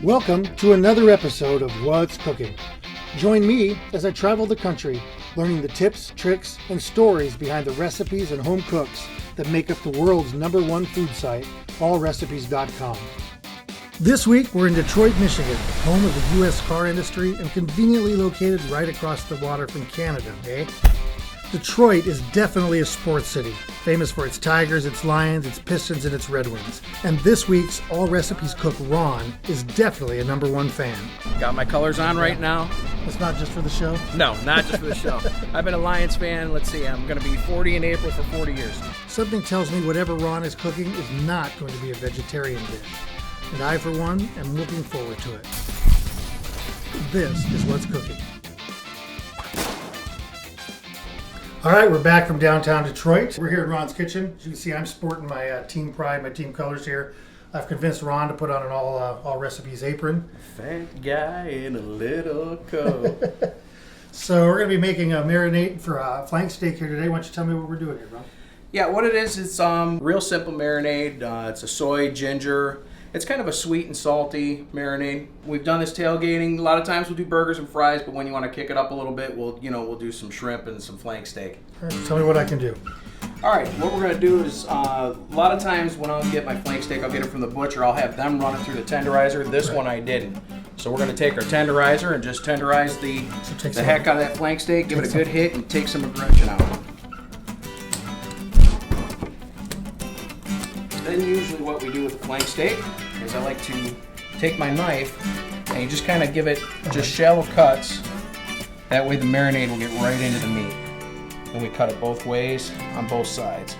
Welcome to another episode of What's Cooking. Join me as I travel the country, learning the tips, tricks, and stories behind the recipes and home cooks that make up the world's #1 food site, allrecipes.com. This week we're in Detroit, Michigan, home of the U.S. car industry and conveniently located right across the water from Canada, eh? Detroit is definitely a sports city, famous for its Tigers, its Lions, its Pistons, and its Red Wings. And this week's All Recipes cook Ron is definitely a #1 fan. Got my colors on right now. It's not just for the show? No, not just for the show. I've been a Lions fan. Let's see, I'm going to be 40 in April for 40 years. Something tells me whatever Ron is cooking is not going to be a vegetarian dish. And I, for one, am looking forward to it. This is What's Cooking. All right, we're back from downtown Detroit. We're here at Ron's Kitchen. As you can see, I'm sporting my team pride, my team colors here. I've convinced Ron to put on an all recipes apron. Fat guy in a little coat. So we're going to be making a marinade for a flank steak here today. Why don't you tell me what we're doing here, Ron? Yeah, what it is, it's real simple marinade. It's a soy, ginger. It's kind of a sweet and salty marinade. We've done this tailgating. A lot of times we'll do burgers and fries, but when you want to kick it up a little bit, we'll do some shrimp and some flank steak. All right, tell me what I can do. All right, what we're gonna do is a lot of times when I'll get my flank steak, I'll get it from the butcher. I'll have them run it through the tenderizer. This one I didn't. So we're gonna take our tenderizer and just tenderize the heck out of that flank steak, give it a good hit, and take some aggression out. Then usually what we do with the flank steak is I like to take my knife and you just kind of give it just shallow cuts. That way the marinade will get right into the meat. And we cut it both ways on both sides.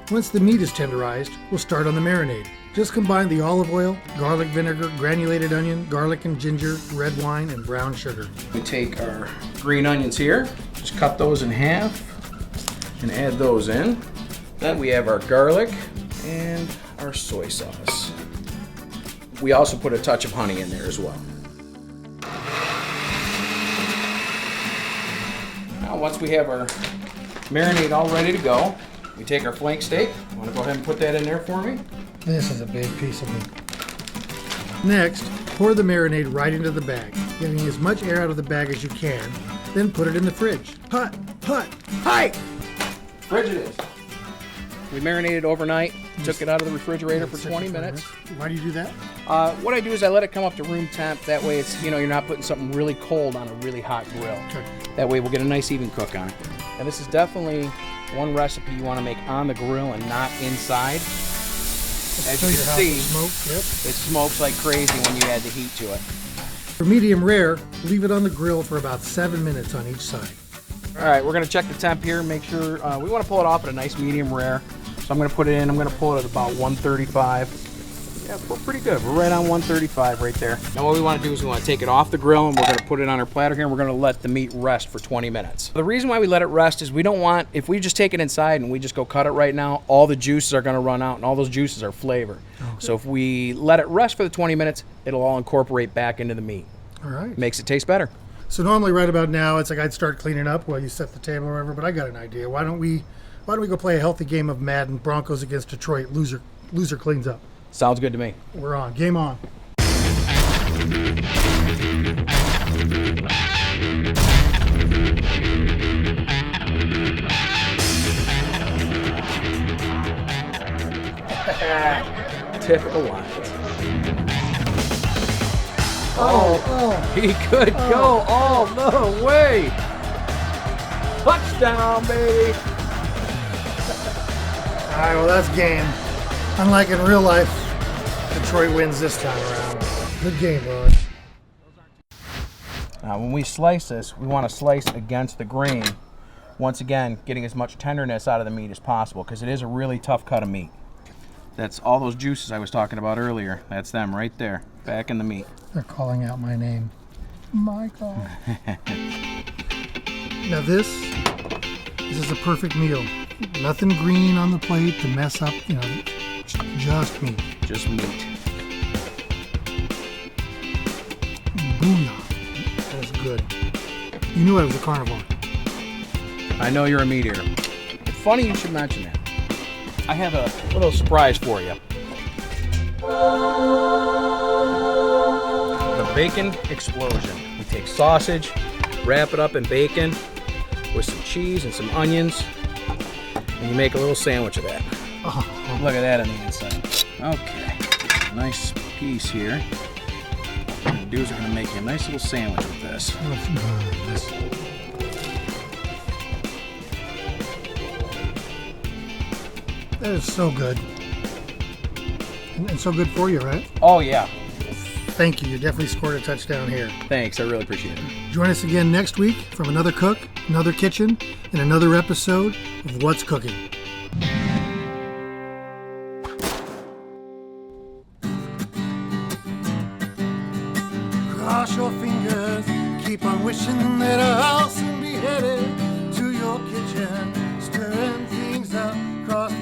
Once the meat is tenderized, we'll start on the marinade. Just combine the olive oil, garlic vinegar, granulated onion, garlic and ginger, red wine, and brown sugar. We take our green onions here, just cut those in half and add those in. Then we have our garlic and our soy sauce. We also put a touch of honey in there as well. Now once we have our marinade all ready to go, we take our flank steak. You want to go ahead and put that in there for me? This is a big piece of meat. Next, pour the marinade right into the bag, getting as much air out of the bag as you can, then put it in the fridge. Hot. Fridge it is. We marinated overnight, took it out of the refrigerator for 20 minutes. Why do you do that? What I do is I let it come up to room temp. That way it's, you're not putting something really cold on a really hot grill. Okay. That way we'll get a nice even cook on it. And this is definitely one recipe you want to make on the grill and not inside. As you can see, it smokes like crazy when you add the heat to it. For medium rare, leave it on the grill for about 7 minutes on each side. All right, we're going to check the temp here, make sure, we want to pull it off at a nice medium rare. So I'm going to put it in, I'm going to pull it at about 135. Yeah, we're pretty good. We're right on 135 right there. Now what we want to do is we want to take it off the grill and we're going to put it on our platter here and we're going to let the meat rest for 20 minutes. The reason why we let it rest is we don't want, if we just take it inside and we just go cut it right now, all the juices are going to run out and all those juices are flavor. Okay. So if we let it rest for the 20 minutes, it'll all incorporate back into the meat. All right. Makes it taste better. So normally right about now, it's like I'd start cleaning up while you set the table or whatever, but I got an idea. Why don't we go play a healthy game of Madden, Broncos against Detroit, loser cleans up. Sounds good to me. We're on. Game on. Typical Lions. Oh, he could go all the way. Touchdown, baby. All right, well, that's game. Unlike in real life, Detroit wins this time around. Good game, Ron. Now, when we slice this, we want to slice against the grain. Once again, getting as much tenderness out of the meat as possible because it is a really tough cut of meat. That's all those juices I was talking about earlier. That's them right there, back in the meat. They're calling out my name. Michael. Now this is a perfect meal. Nothing green on the plate to mess up, just meat. Just meat. Booyah. That was good. You knew I was a carnivore. I know you're a meat eater. Funny you should mention that. I have a little surprise for you. bacon explosion. We take sausage, wrap it up in bacon with some cheese and some onions, and you make a little sandwich of that. Oh, Look at that on the inside. Okay, nice piece here. What we're gonna do is we're gonna make you a nice little sandwich with this. that is so good. And so good for you, right? Oh yeah, Thank you. You definitely scored a touchdown here. thanks, I really appreciate it. Join us again next week from another cook, another kitchen, and another episode of What's Cooking. Cross your fingers, keep on wishing that I'll soon be headed to your kitchen, stirring things up, cross